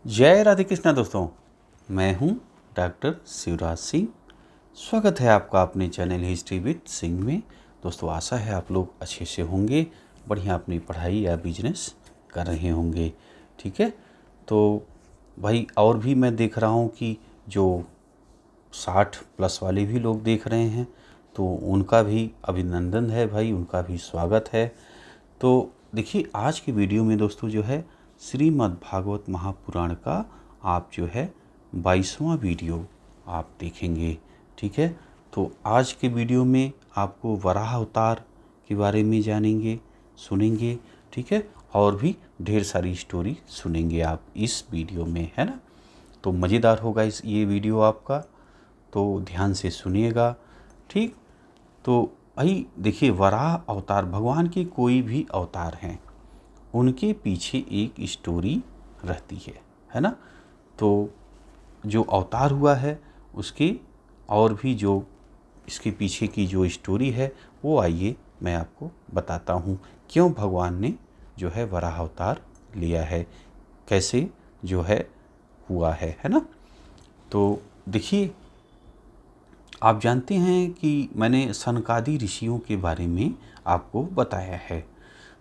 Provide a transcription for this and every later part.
जय राधे कृष्णा दोस्तों, मैं हूं डॉक्टर शिवराज सिंह। स्वागत है आपका अपने चैनल हिस्ट्री विद सिंह में। दोस्तों, आशा है आप लोग अच्छे से होंगे, बढ़िया अपनी पढ़ाई या बिजनेस कर रहे होंगे। ठीक है, तो भाई और भी मैं देख रहा हूं कि जो 60 प्लस वाले भी लोग देख रहे हैं, तो उनका भी अभिनंदन है भाई, उनका भी स्वागत है। तो देखिए, आज की वीडियो में दोस्तों जो है श्रीमद् भागवत महापुराण का आप जो है 22वां वीडियो आप देखेंगे। ठीक है, तो आज के वीडियो में आपको वराह अवतार के बारे में जानेंगे, सुनेंगे। ठीक है, और भी ढेर सारी स्टोरी सुनेंगे आप इस वीडियो में, है ना। तो मज़ेदार होगा ये वीडियो आपका, तो ध्यान से सुनिएगा। ठीक, तो भाई देखिए, वराह अवतार भगवान के कोई भी अवतार हैं, उनके पीछे एक स्टोरी रहती है ना। तो जो अवतार हुआ है उसके और भी जो इसके पीछे की जो स्टोरी है, वो आइए मैं आपको बताता हूँ। क्यों भगवान ने जो है वराह अवतार लिया है, कैसे जो है हुआ है ना। तो देखिए, आप जानते हैं कि मैंने सनकादि ऋषियों के बारे में आपको बताया है।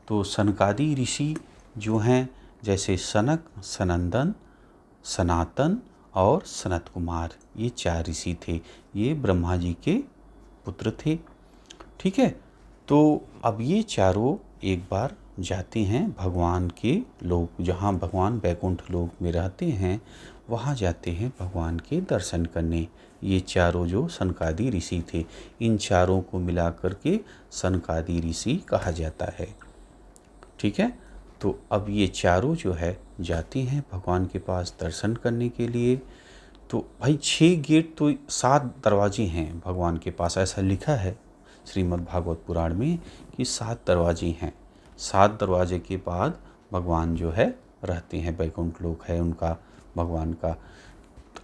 तो सनकादि ऋषि जो हैं, जैसे सनक, सनंदन, सनातन और सनत कुमार, ये 4 ऋषि थे। ये ब्रह्मा जी के पुत्र थे। ठीक है, तो अब ये चारों एक बार जाते हैं भगवान के लोक, जहाँ भगवान बैकुंठ लोक में रहते हैं, वहाँ जाते हैं भगवान के दर्शन करने। ये चारों जो सनकादि ऋषि थे, इन चारों को मिला करके सनकादि ऋषि कहा जाता है। ठीक है, तो अब ये चारों जो है जाती हैं भगवान के पास दर्शन करने के लिए। तो भाई 6 गेट, तो 7 दरवाजे हैं भगवान के पास, ऐसा लिखा है श्रीमद् भागवत पुराण में कि 7 दरवाजे हैं। 7 दरवाजे के बाद भगवान जो है रहते हैं, बैकुंठ लोक है उनका, भगवान का,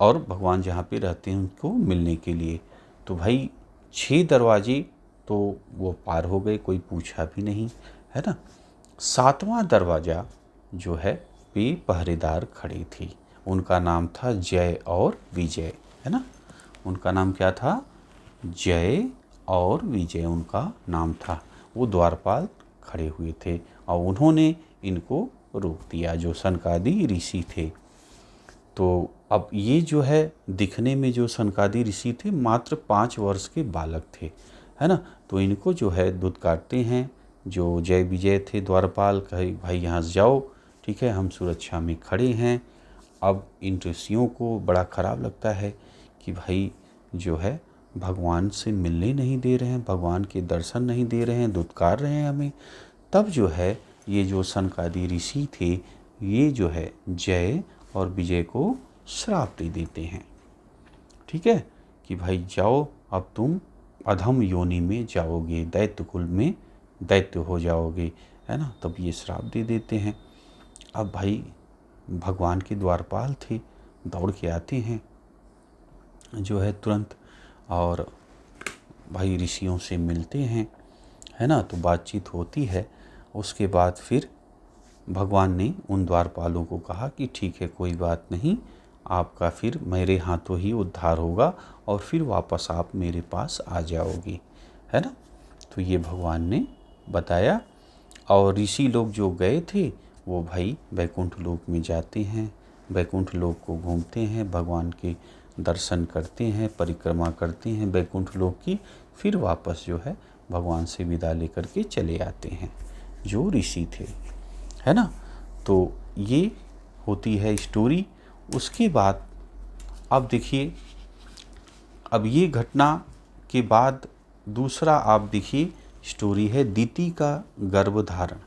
और भगवान जहाँ पे रहते हैं उनको मिलने के लिए। तो भाई 6 दरवाजे तो वो पार हो गए, कोई पूछा भी नहीं, है ना। 7वां दरवाज़ा जो है पे पहरेदार खड़े थे, उनका नाम था जय और विजय, है ना। उनका नाम क्या था? जय और विजय उनका नाम था। वो द्वारपाल खड़े हुए थे और उन्होंने इनको रोक दिया, जो सनकादि ऋषि थे। तो अब ये जो है दिखने में जो सनकादि ऋषि थे, मात्र 5 वर्ष के बालक थे, है ना। तो इनको जो है दूध काटते हैं। जो जय विजय थे द्वारपाल, कहे भाई यहाँ से जाओ, ठीक है, हम सुरक्षा में खड़े हैं। अब इन ऋषियों को बड़ा ख़राब लगता है कि भाई जो है भगवान से मिलने नहीं दे रहे हैं, भगवान के दर्शन नहीं दे रहे हैं, दुत्कार रहे हैं हमें। तब जो है ये जो सनकादि ऋषि थे, ये जो है जय और विजय को श्राप दे देते हैं। ठीक है, कि भाई जाओ, अब तुम अधम योनि में जाओगे, दैत्य कुल में दैत्य हो जाओगे, है ना। तब ये श्राप दे देते हैं। अब भाई भगवान के द्वारपाल थे, दौड़ के आते हैं जो है तुरंत, और भाई ऋषियों से मिलते हैं, है ना। तो बातचीत होती है। उसके बाद फिर भगवान ने उन द्वारपालों को कहा कि ठीक है, कोई बात नहीं, आपका फिर मेरे हाथों ही उद्धार होगा और फिर वापस आप मेरे पास आ जाओगे, है ना। तो ये भगवान ने बताया। और ऋषि लोग जो गए थे वो भाई बैकुंठ लोक में जाते हैं, बैकुंठ लोक को घूमते हैं, भगवान के दर्शन करते हैं, परिक्रमा करते हैं बैकुंठ लोक की, फिर वापस जो है भगवान से विदा लेकर के चले आते हैं जो ऋषि थे, है ना। तो ये होती है स्टोरी। उसके बाद अब देखिए, अब ये घटना के बाद दूसरा आप देखिए स्टोरी है दीति का गर्भधारण,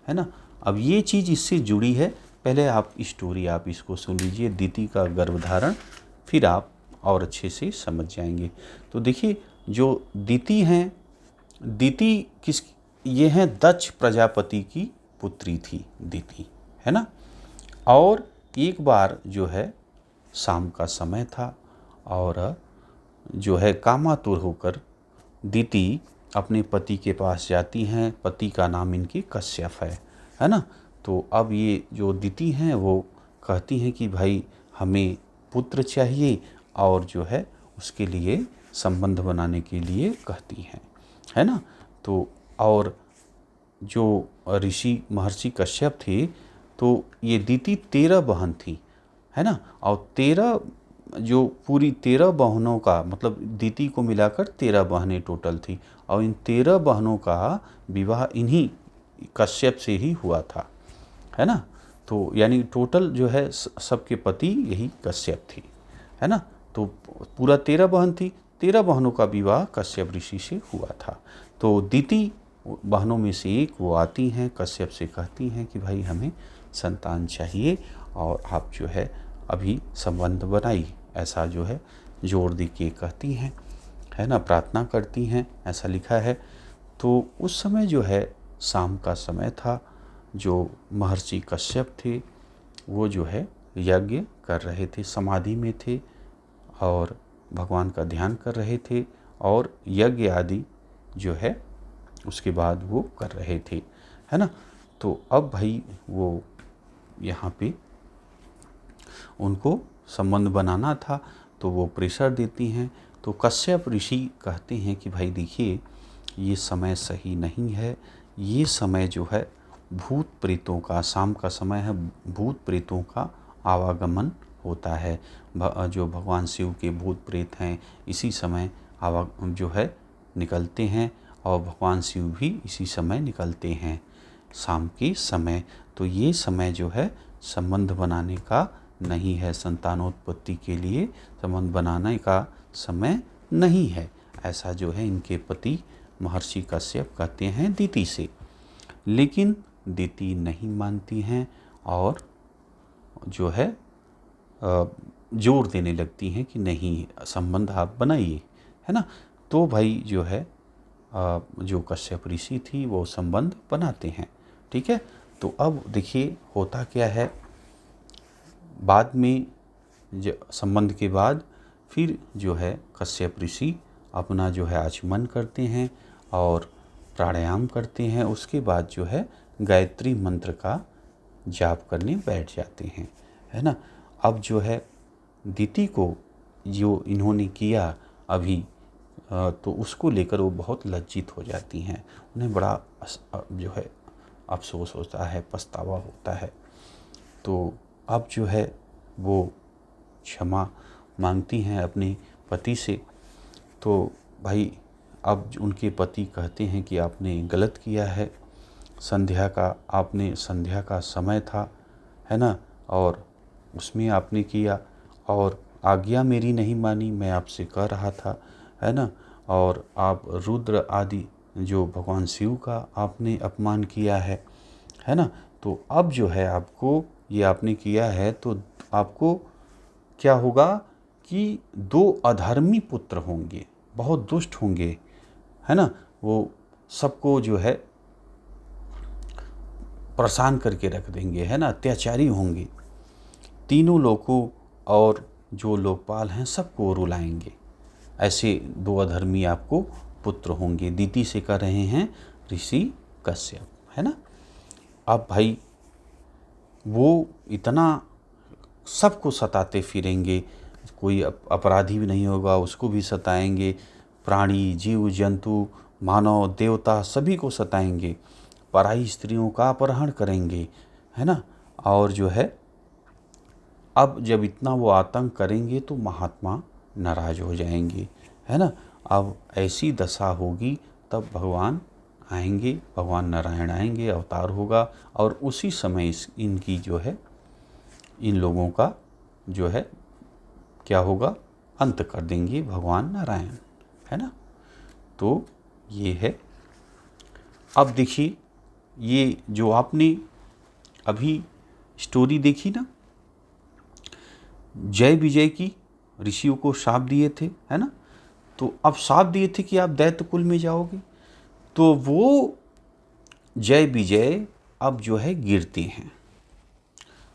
है ना। अब ये चीज़ इससे जुड़ी है। पहले आप स्टोरी आप इसको सुन लीजिए, दीति का गर्भधारण, फिर आप और अच्छे से समझ जाएंगे। तो देखिए, जो दीति हैं, दीति किस, ये हैं दक्ष प्रजापति की पुत्री थी दीति, है ना। और एक बार जो है शाम का समय था, और जो है कामातुर होकर दीति अपने पति के पास जाती हैं। पति का नाम इनके कश्यप है ना। तो अब ये जो दीति हैं वो कहती हैं कि भाई हमें पुत्र चाहिए, और जो है उसके लिए संबंध बनाने के लिए कहती हैं, है ना। तो और जो ऋषि महर्षि कश्यप थे, तो ये दीति 13 बहन थी, है ना। और 13 जो पूरी 13 बहनों का मतलब दीति को मिलाकर 13 बहनें टोटल थी, और इन 13 बहनों का विवाह इन्हीं कश्यप से ही हुआ था, है ना। तो यानी टोटल जो है सबके पति यही कश्यप थी, है ना। तो पूरा 13 बहन थी, 13 बहनों का विवाह कश्यप ऋषि से हुआ था। तो दीति बहनों में से एक वो आती हैं, कश्यप से कहती हैं कि भाई हमें संतान चाहिए, और आप जो है अभी संबंध बनाइए, ऐसा जो है जोर दे के कहती हैं, है ना, प्रार्थना करती हैं, ऐसा लिखा है। तो उस समय जो है शाम का समय था, जो महर्षि कश्यप थे वो जो है यज्ञ कर रहे थे, समाधि में थे और भगवान का ध्यान कर रहे थे, और यज्ञ आदि जो है उसके बाद वो कर रहे थे, है ना। तो अब भाई वो यहाँ पे उनको संबंध बनाना था, तो वो प्रेशर देती हैं। तो कश्यप ऋषि कहते हैं कि भाई देखिए ये समय सही नहीं है, ये समय जो है भूत प्रेतों का, शाम का समय है, भूत प्रेतों का आवागमन होता है। जो भगवान शिव के भूत प्रेत हैं इसी समय जो है निकलते हैं, और भगवान शिव भी इसी समय निकलते हैं शाम के समय। तो ये समय जो है संबंध बनाने का नहीं है, संतानोत्पत्ति के लिए संबंध बनाने का समय नहीं है, ऐसा जो है इनके पति महर्षि कश्यप कहते हैं दीति से। लेकिन दीति नहीं मानती हैं और जो है जोर देने लगती हैं कि नहीं संबंध आप बनाइए, है ना। तो भाई जो है जो कश्यप ऋषि थी वो संबंध बनाते हैं, ठीक है। तो अब देखिए होता क्या है, बाद में संबंध के बाद फिर जो है कश्यप ऋषि अपना जो है आचमन करते हैं और प्राणायाम करते हैं, उसके बाद जो है गायत्री मंत्र का जाप करने बैठ जाते हैं, है ना। अब जो है दीति को जो इन्होंने किया अभी तो उसको लेकर वो बहुत लज्जित हो जाती हैं, उन्हें बड़ा जो है अफसोस होता है, पछतावा होता है। तो अब जो है वो क्षमा मांगती हैं अपने पति से। तो भाई अब उनके पति कहते हैं कि आपने गलत किया है, संध्या का समय था, है ना, और उसमें आपने किया, और आज्ञा मेरी नहीं मानी, मैं आपसे कह रहा था, है ना। और आप रुद्र आदि जो भगवान शिव का आपने अपमान किया है ना। तो अब जो है आपको ये आपने किया है, तो आपको क्या होगा कि 2 अधर्मी पुत्र होंगे, बहुत दुष्ट होंगे, है ना। वो सबको जो है परेशान करके रख देंगे, है ना, अत्याचारी होंगे, तीनों लोगों और जो लोकपाल हैं सबको रुलाएंगे। ऐसे 2 अधर्मी आपको पुत्र होंगे, दीति से कह रहे हैं ऋषि कश्यप, है ना। अब भाई वो इतना सबको सताते फिरेंगे, कोई अपराधी भी नहीं होगा उसको भी सताएंगे, प्राणी जीव जंतु मानव देवता सभी को सताएंगे, पराई स्त्रियों का अपहरण करेंगे, है ना। और जो है अब जब इतना वो आतंक करेंगे तो महात्मा नाराज हो जाएंगे, है ना। अब ऐसी दशा होगी तब भगवान आएंगे, भगवान नारायण आएंगे, अवतार होगा, और उसी समय इनकी जो है इन लोगों का जो है क्या होगा, अंत कर देंगे भगवान नारायण, है ना। तो ये है। अब देखिए ये जो आपने अभी स्टोरी देखी ना, जय विजय की, ऋषियों को शाप दिए थे, है ना। तो अब शाप दिए थे कि आप दैत्य कुल में जाओगे, तो वो जय विजय अब जो है गिरते हैं,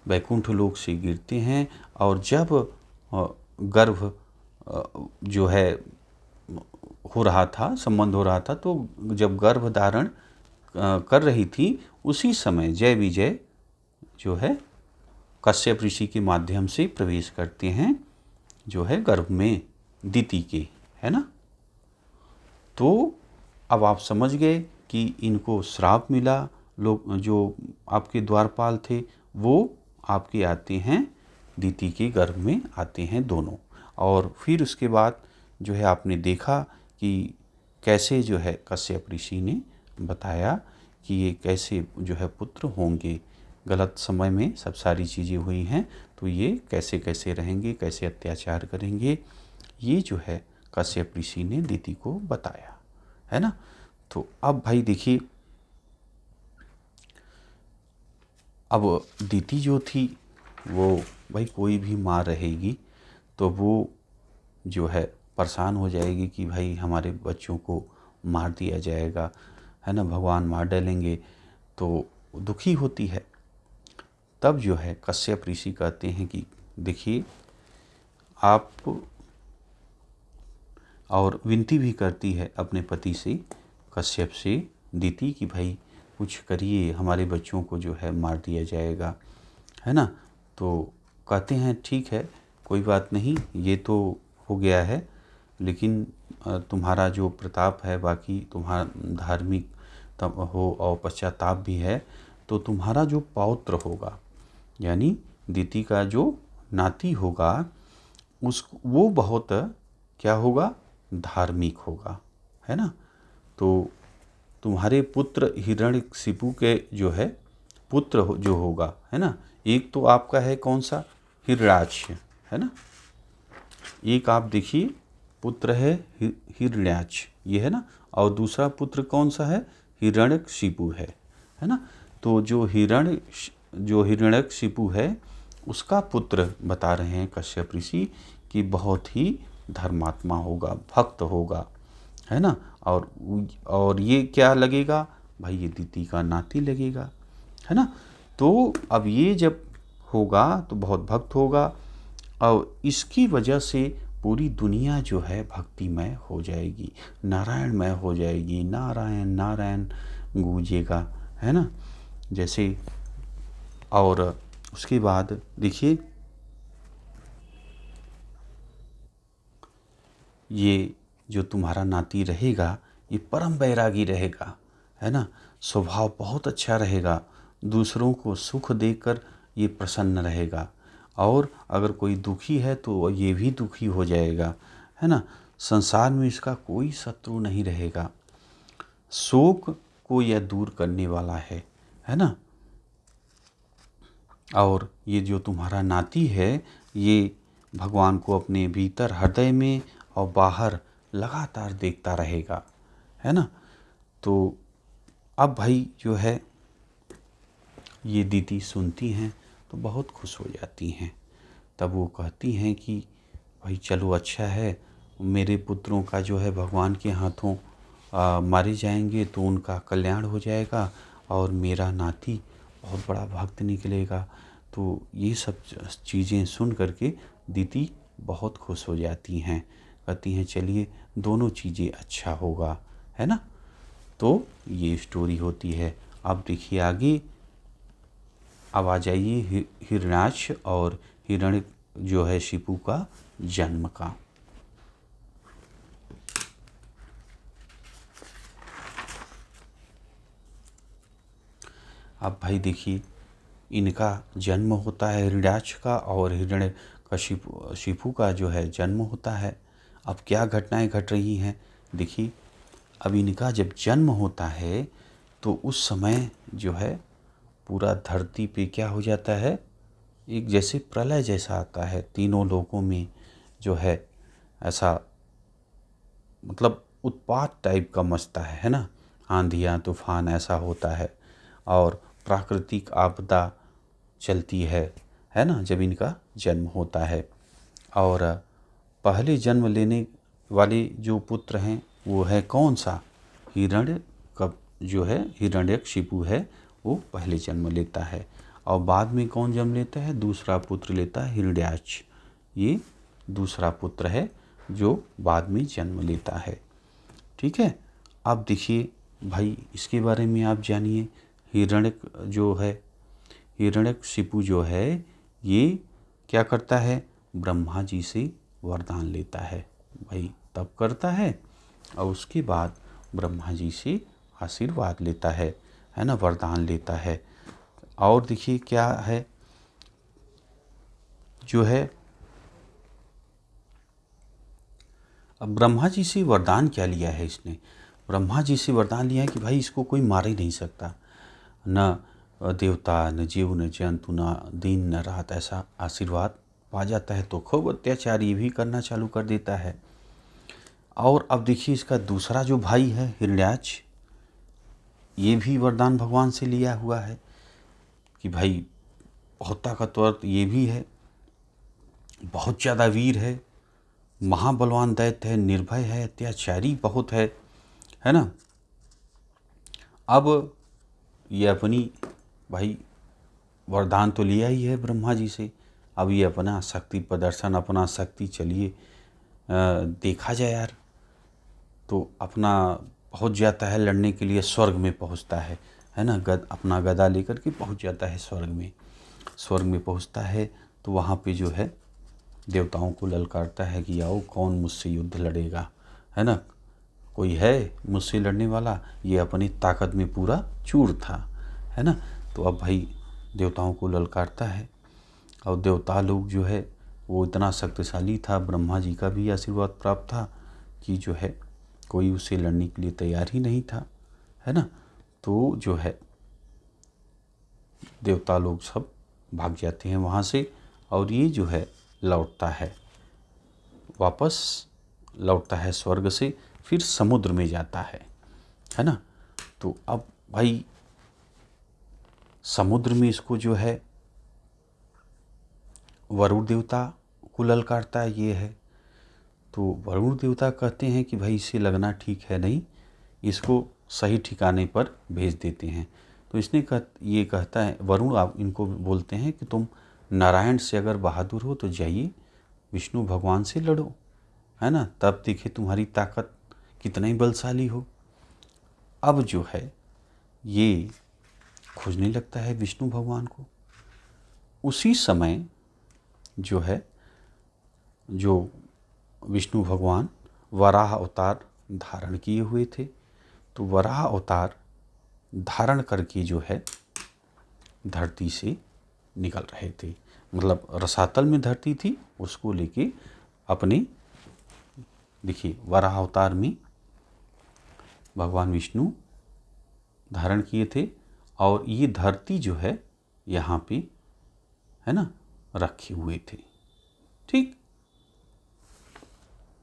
वैकुंठ लोक से गिरते हैं। और जब गर्भ जो है हो रहा था, संबंध हो रहा था, तो जब गर्भ धारण कर रही थी उसी समय जय विजय जो है कश्यप ऋषि के माध्यम से प्रवेश करते हैं जो है गर्भ में दिति के, है ना। तो अब आप समझ गए कि इनको श्राप मिला, लोग जो आपके द्वारपाल थे वो आपके आते हैं दिति के गर्भ में आते हैं दोनों। और फिर उसके बाद जो है आपने देखा कि कैसे जो है कश्यप ऋषि ने बताया कि ये कैसे जो है पुत्र होंगे, गलत समय में सब सारी चीज़ें हुई हैं, तो ये कैसे कैसे रहेंगे, कैसे अत्याचार करेंगे, ये जो है कश्यप ऋषि ने दिति को बताया, है ना। तो अब भाई देखिए, अब दिति जो थी वो, भाई कोई भी माँ रहेगी तो वो जो है परेशान हो जाएगी कि भाई हमारे बच्चों को मार दिया जाएगा, है ना, भगवान मार डालेंगे, तो दुखी होती है। तब जो है कश्यप ऋषि कहते हैं कि देखिए आप, और विनती भी करती है अपने पति से, कश्यप से, दिति कि भाई कुछ करिए, हमारे बच्चों को जो है मार दिया जाएगा, है ना। तो कहते हैं ठीक है, कोई बात नहीं, ये तो हो गया है, लेकिन तुम्हारा जो प्रताप है, बाकी तुम्हारा धार्मिक हो और पश्चाताप भी है, तो तुम्हारा जो पौत्र होगा, यानी दिति का जो नाती होगा, उस वो बहुत क्या होगा, धार्मिक होगा, है ना। तो तुम्हारे पुत्र हिरण्यकशिपु के जो है पुत्र जो होगा, है ना, एक तो आपका है कौन सा, हिरण्याक्ष, है ना, एक आप देखिए पुत्र है हिरण्याक्ष, ये है ना, और दूसरा पुत्र कौन सा है, हिरण्यकशिपु है ना। तो जो हिरण्यकशिपु है उसका पुत्र बता रहे हैं कश्यप ऋषि कि बहुत ही धर्मात्मा होगा, भक्त होगा, है ना। और ये क्या लगेगा भाई, ये दिति का नाती लगेगा, है ना। तो अब ये जब होगा तो बहुत भक्त होगा, और इसकी वजह से पूरी दुनिया जो है भक्तिमय हो जाएगी, नारायणमय हो जाएगी, नारायण नारायण गूंजेगा, है ना, जैसे। और उसके बाद देखिए, ये जो तुम्हारा नाती रहेगा ये परम बैरागी रहेगा, है ना, स्वभाव बहुत अच्छा रहेगा, दूसरों को सुख देकर ये प्रसन्न रहेगा, और अगर कोई दुखी है तो ये भी दुखी हो जाएगा, है ना। संसार में इसका कोई शत्रु नहीं रहेगा, शोक को यह दूर करने वाला है ना। और ये जो तुम्हारा नाती है ये भगवान को अपने भीतर हृदय में और बाहर लगातार देखता रहेगा, है ना। तो अब भाई जो है ये दिति सुनती हैं तो बहुत खुश हो जाती हैं। तब वो कहती हैं कि भाई चलो अच्छा है, मेरे पुत्रों का जो है भगवान के हाथों मारे जाएंगे तो उनका कल्याण हो जाएगा, और मेरा नाती बहुत बड़ा भक्त निकलेगा। तो ये सब चीज़ें सुन करके दिति बहुत खुश हो जाती हैं, कहती हैं चलिए दोनों चीज़ें अच्छा होगा, है ना। तो ये स्टोरी होती है। अब देखिए आगे, अब आ जाइए हिरण्याक्ष और हिरण्य जो है शिपु का जन्म का। अब भाई देखिए, इनका जन्म होता है हिरण्याक्ष का, और हिरण्य का शिपु का जो है जन्म होता है। अब क्या घटनाएं घट रही हैं देखिए, अब इनका जब जन्म होता है तो उस समय जो है पूरा धरती पे क्या हो जाता है, एक जैसे प्रलय जैसा आता है, तीनों लोकों में जो है ऐसा मतलब उत्पात टाइप का मचता है ना, आंधियाँ तूफान ऐसा होता है, और प्राकृतिक आपदा चलती है ना, जब इनका जन्म होता है। और पहले जन्म लेने वाले जो पुत्र हैं वो है कौन सा, हिरण्य का जो है हिरण्यकशिपु है वो पहले जन्म लेता है, और बाद में कौन जन्म लेता है, दूसरा पुत्र लेता है हिरण्याक्ष, ये दूसरा पुत्र है जो बाद में जन्म लेता है, ठीक है। अब देखिए भाई इसके बारे में आप जानिए, हिरण्य जो है हिरण्यकशिपु जो है ये क्या करता है, ब्रह्मा जी से वरदान लेता है। भाई तब करता है और उसके बाद ब्रह्मा जी से आशीर्वाद लेता है ना, वरदान लेता है। और देखिए क्या है जो है, अब ब्रह्मा जी से वरदान क्या लिया है इसने, ब्रह्मा जी से वरदान लिया है कि भाई इसको कोई मार ही नहीं सकता, न देवता न जीव न जंतु न दिन न रात, ऐसा आशीर्वाद पा जाता है। तो खूब अत्याचार ये भी करना चालू कर देता है। और अब देखिए इसका दूसरा जो भाई है हिरण्याक्ष, ये भी वरदान भगवान से लिया हुआ है कि भाई बहुत ताकतवर ये भी है, बहुत ज़्यादा वीर है, महाबलवान दैत्य है, निर्भय है, अत्याचारी बहुत है ना। अब ये अपनी भाई वरदान तो लिया ही है ब्रह्मा जी से, अब ये अपना शक्ति प्रदर्शन, अपना शक्ति चलिए देखा जाए यार। तो अपना पहुंच जाता है लड़ने के लिए, स्वर्ग में पहुंचता है ना, अपना गदा लेकर के पहुंच जाता है स्वर्ग में पहुंचता है। तो वहाँ पे जो है देवताओं को ललकारता है कि आओ कौन मुझसे युद्ध लड़ेगा, है ना, कोई है मुझसे लड़ने वाला। ये अपनी ताकत में पूरा चूर था, है ना। तो अब भाई देवताओं को ललकारता है और देवता लोग जो है वो इतना शक्तिशाली था, ब्रह्मा जी का भी आशीर्वाद प्राप्त था कि जो है कोई उससे लड़ने के लिए तैयार ही नहीं था, है ना। तो जो है देवता लोग सब भाग जाते हैं वहाँ से और ये जो है लौटता है, वापस लौटता है स्वर्ग से, फिर समुद्र में जाता है ना। तो अब भाई समुद्र में इसको जो है वरुण देवता को ललकारता है ये है। तो वरुण देवता कहते हैं कि भाई इसे लगना ठीक है नहीं, इसको सही ठिकाने पर भेज देते हैं। तो इसने ये कहता है वरुण, आप इनको बोलते हैं कि तुम नारायण से अगर बहादुर हो तो जाइए विष्णु भगवान से लड़ो, है ना, तब देखे तुम्हारी ताकत कितना ही बलशाली हो। अब जो है ये खोजने लगता है विष्णु भगवान को। उसी समय जो है जो विष्णु भगवान वराह अवतार धारण किए हुए थे, तो वराह अवतार धारण करके जो है धरती से निकल रहे थे, मतलब रसातल में धरती थी उसको लेके अपने, देखिए वराह अवतार में भगवान विष्णु धारण किए थे और ये धरती जो है यहाँ पे है ना रखे हुए थे। ठीक,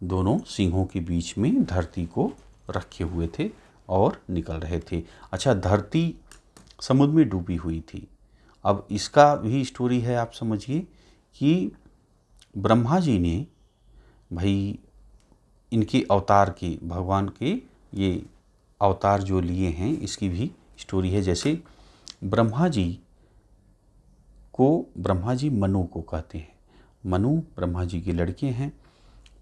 दोनों सिंहों के बीच में धरती को रखे हुए थे और निकल रहे थे। अच्छा, धरती समुद्र में डूबी हुई थी। अब इसका भी स्टोरी है, आप समझिए कि ब्रह्मा जी ने भाई इनके अवतार के, भगवान के ये अवतार जो लिए हैं इसकी भी स्टोरी है। जैसे ब्रह्मा जी मनु को कहते हैं, मनु ब्रह्मा जी के लड़के हैं।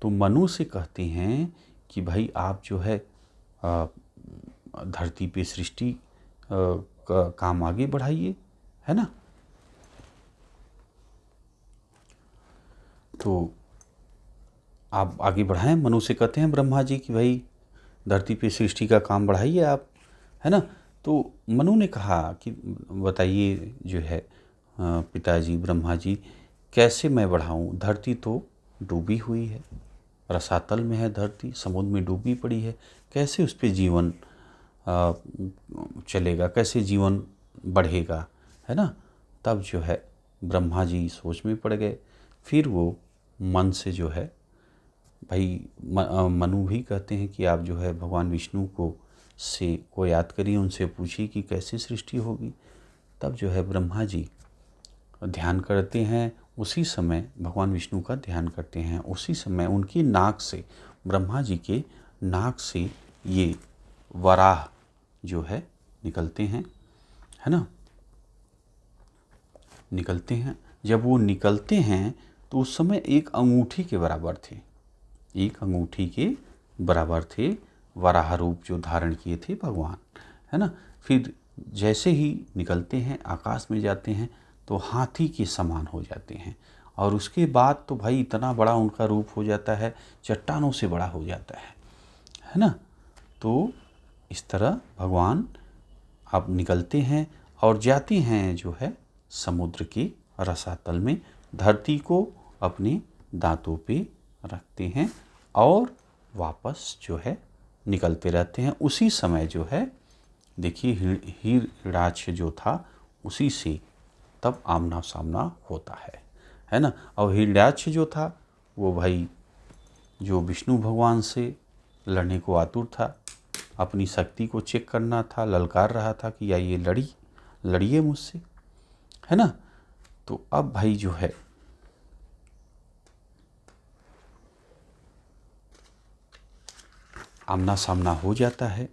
तो मनु से कहते हैं कि भाई आप जो है धरती पे सृष्टि का काम आगे बढ़ाइए, है ना। तो आप आगे बढ़ाएं, मनु से कहते हैं ब्रह्मा जी कि भाई धरती पे सृष्टि का काम बढ़ाइए आप, है ना। तो मनु ने कहा कि बताइए जो है पिताजी ब्रह्मा जी, कैसे मैं बढ़ाऊं, धरती तो डूबी हुई है, रसातल में है धरती, समुद्र में डूबी पड़ी है, कैसे उस पर जीवन चलेगा, कैसे जीवन बढ़ेगा, है ना। तब जो है ब्रह्मा जी सोच में पड़ गए। फिर वो मन से जो है भाई मनु भी कहते हैं कि आप जो है भगवान विष्णु को याद करिए, उनसे पूछिए कि कैसे सृष्टि होगी। तब जो है ब्रह्मा जी ध्यान करते हैं, उसी समय भगवान विष्णु का ध्यान करते हैं, उसी समय उनकी नाक से, ब्रह्मा जी के नाक से ये वराह जो है निकलते हैं, है ना, निकलते हैं। जब वो निकलते हैं तो उस समय एक अंगूठी के बराबर थे, एक अंगूठी के बराबर थे वराह रूप जो धारण किए थे भगवान, है ना। फिर जैसे ही निकलते हैं आकाश में जाते हैं तो हाथी के समान हो जाते हैं। और उसके बाद तो भाई इतना बड़ा उनका रूप हो जाता है, चट्टानों से बड़ा हो जाता है ना। तो इस तरह भगवान अब निकलते हैं और जाते हैं जो है समुद्र के रसातल में, धरती को अपने दांतों पे रखते हैं और वापस जो है निकलते रहते हैं। उसी समय जो है देखिए हिरण्याक्ष जो था उसी से तब आमना सामना होता है ना। और हिरण्याक्ष जो था वो भाई जो विष्णु भगवान से लड़ने को आतुर था, अपनी शक्ति को चेक करना था, ललकार रहा था कि आइए लड़िए मुझसे, है ना। तो अब भाई जो है आमना सामना हो जाता है।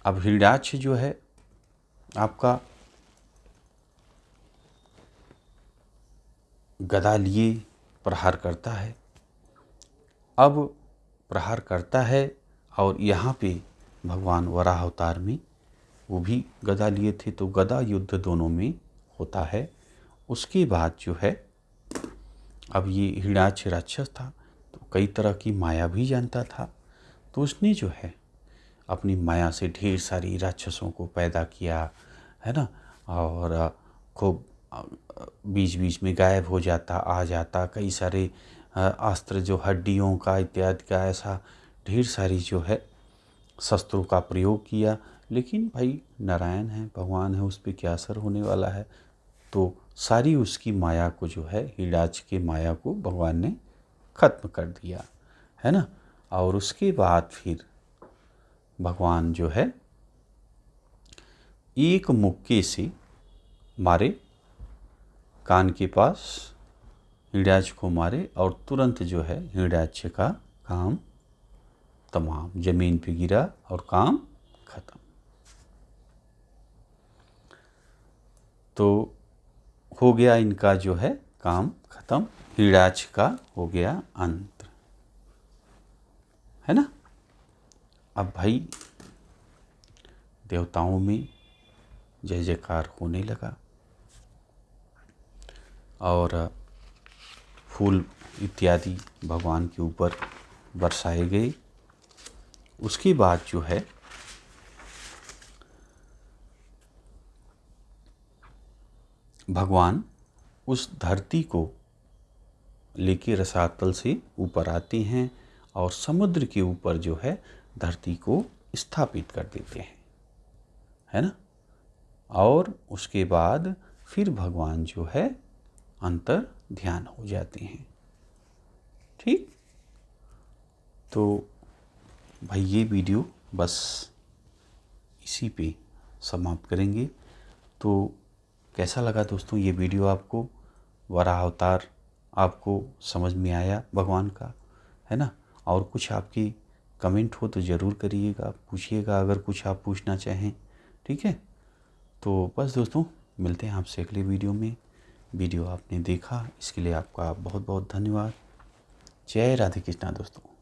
अब हिरण्याक्ष जो है आपका गदा लिए प्रहार करता है। अब प्रहार करता है और यहाँ पे भगवान वराह अवतार में वो भी गदा लिए थे, तो गदा युद्ध दोनों में होता है। उसके बाद जो है अब ये हिरण्याक्ष राक्षस था तो कई तरह की माया भी जानता था, तो उसने जो है अपनी माया से ढेर सारी राक्षसों को पैदा किया, है ना। और खूब बीच बीच में गायब हो जाता, आ जाता, कई सारे अस्त्र जो हड्डियों का इत्यादि का ऐसा ढेर सारी जो है शस्त्रों का प्रयोग किया। लेकिन भाई नारायण है, भगवान है, उस पर क्या असर होने वाला है। तो सारी उसकी माया को जो है हिरण्याक्ष की माया को भगवान ने खत्म कर दिया, है ना। और उसके बाद फिर भगवान जो है एक मुक्के से मारे, कान के पास हिरण्याक्ष को मारे और तुरंत जो है हिरण्याक्ष का काम तमाम, जमीन पे गिरा और काम खत्म। तो हो गया इनका जो है काम खत्म, हिरण्याक्ष का हो गया अंत, है ना। अब भाई देवताओं में जय जयकार होने लगा और फूल इत्यादि भगवान के ऊपर बरसाए गए। उसके बाद जो है भगवान उस धरती को लेके रसातल से ऊपर आते हैं और समुद्र के ऊपर जो है धरती को स्थापित कर देते हैं, है ना। और उसके बाद फिर भगवान जो है अंतर ध्यान हो जाते हैं। ठीक, तो भाई ये वीडियो बस इसी पे समाप्त करेंगे। तो कैसा लगा दोस्तों ये वीडियो आपको? वराह अवतार आपको समझ में आया भगवान का, है ना। और कुछ आपकी कमेंट हो तो ज़रूर करिएगा, पूछिएगा अगर कुछ आप पूछना चाहें, ठीक है। तो बस दोस्तों मिलते हैं आपसे अगले वीडियो में। वीडियो आपने देखा इसके लिए आपका बहुत बहुत धन्यवाद। जय राधे कृष्णा दोस्तों।